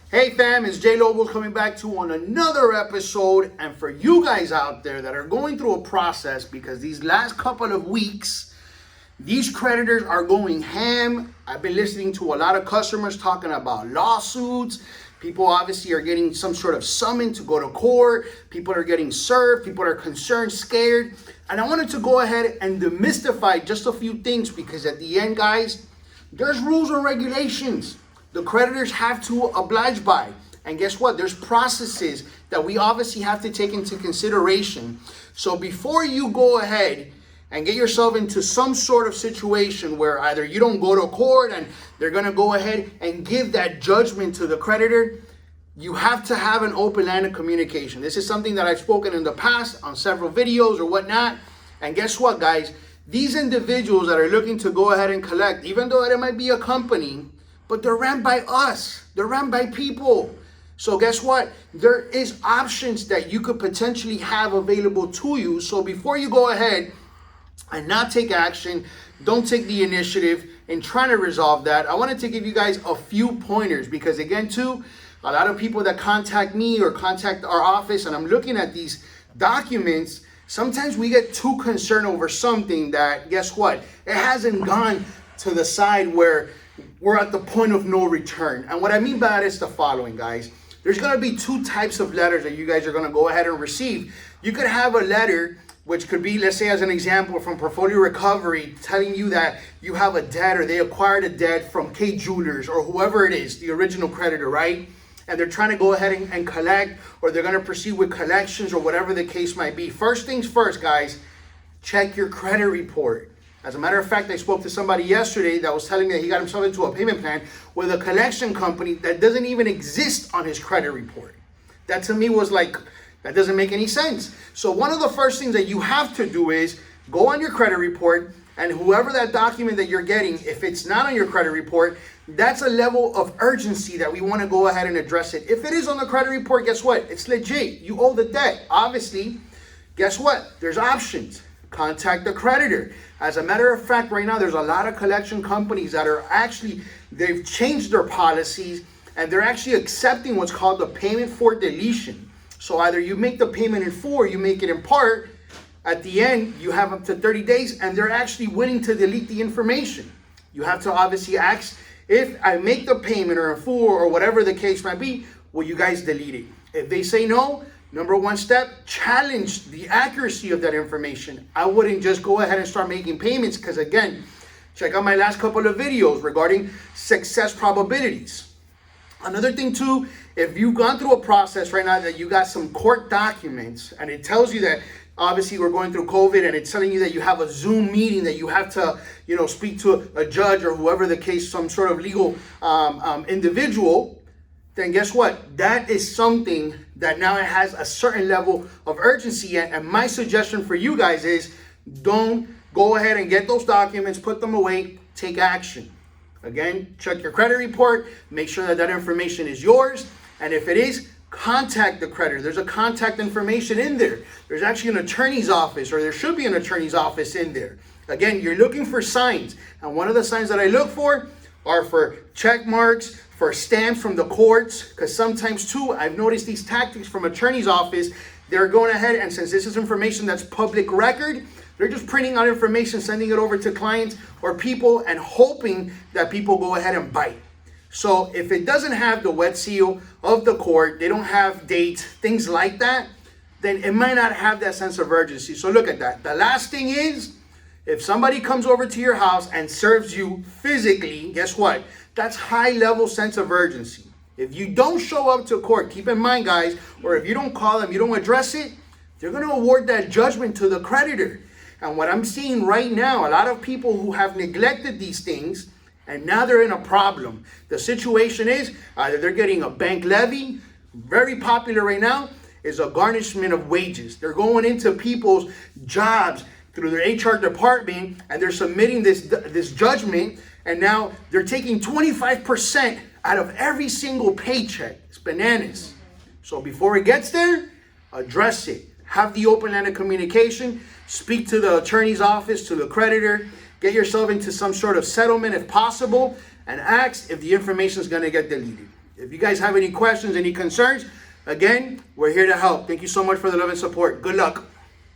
Hey fam, it's J Lobos coming back to you on another episode. And for you guys out there that are going through a process, because these last couple of weeks, these creditors are going ham. I've been listening to a lot of customers talking about lawsuits. People obviously are getting some sort of summon to go to court. People are getting served. People are concerned, scared. And I wanted to go ahead and demystify just a few things, because at the end, guys, there's rules and regulations the creditors have to oblige by. And guess what? There's processes that we obviously have to take into consideration. So before you go ahead and get yourself into some sort of situation where either you don't go to court and they're going to go ahead and give that judgment to the creditor, you have to have an open line of communication. This is something that I've spoken in the past on several videos or whatnot. And guess what, guys? These individuals that are looking to go ahead and collect, even though it might be a company, but they're ran by us. They're ran by people. So guess what? There is options that you could potentially have available to you. So before you go ahead and not take action, don't take the initiative in trying to resolve that, I wanted to give you guys a few pointers, because again, too, a lot of people that contact me or contact our office and I'm looking at these documents, sometimes we get too concerned over something that, guess what? It hasn't gone to the side where we're at the point of no return. And what I mean by that is the following, guys. There's going to be two types of letters that you guys are going to go ahead and receive. You could have a letter, which could be, let's say as an example, from Portfolio Recovery, telling you that you have a debt or they acquired a debt from K Jewelers or whoever it is, the original creditor, right? And they're trying to go ahead and collect, or they're going to proceed with collections or whatever the case might be. First things first, guys, check your credit report. As a matter of fact, I spoke to somebody yesterday that was telling me that he got himself into a payment plan with a collection company that doesn't even exist on his credit report. That to me was like, that doesn't make any sense. So one of the first things that you have to do is go on your credit report, and whoever that document that you're getting, if it's not on your credit report, that's a level of urgency that we want to go ahead and address it. If it is on the credit report, guess what? It's legit. You owe the debt. Obviously, guess what? There's options. Contact the creditor. As a matter of fact, right now, there's a lot of collection companies that are actually, they've changed their policies and they're actually accepting what's called the payment for deletion. So either you make the payment in full or you make it in part. At the end, you have up to 30 days and they're actually willing to delete the information. You have to obviously ask, if I make the payment or in full or whatever the case might be, will you guys delete it? If they say no, number one step, challenge the accuracy of that information. I wouldn't just go ahead and start making payments, because again, check out my last couple of videos regarding success probabilities. Another thing too, if you've gone through a process right now that you got some court documents and it tells you that obviously we're going through COVID and it's telling you that you have a Zoom meeting that you have to, speak to a judge or whoever the case, some sort of legal individual, then guess what? That is something that now it has a certain level of urgency. And my suggestion for you guys is don't go ahead and get those documents, put them away, take action. Again, check your credit report, make sure that that information is yours. And if it is, contact the creditor. There's a contact information in there. There's actually an attorney's office, or there should be an attorney's office in there. Again, you're looking for signs. And one of the signs that I look for are for check marks, for stamps from the courts, because sometimes too, I've noticed these tactics from attorney's office. They're going ahead, and since this is information that's public record, they're just printing out information, sending it over to clients or people and hoping that people go ahead and bite. So if it doesn't have the wet seal of the court, they don't have dates, things like that, then it might not have that sense of urgency. So look at that. The last thing is, if somebody comes over to your house and serves you physically, guess what? That's high level sense of urgency. If you don't show up to court, keep in mind, guys, or if you don't call them, you don't address it, they're going to award that judgment to the creditor. And what I'm seeing right now, a lot of people who have neglected these things, and now they're in a problem. The situation is either they're getting a bank levy, very popular right now, is a garnishment of wages. They're going into people's jobs through their HR department and they're submitting this judgment, and now they're taking 25% out of every single paycheck. It's bananas. So before it gets there, address it. Have the open line of communication. Speak to the attorney's office, to the creditor. Get yourself into some sort of settlement if possible, and ask if the information is going to get deleted. If you guys have any questions, any concerns, again, we're here to help. Thank you so much for the love and support. Good luck.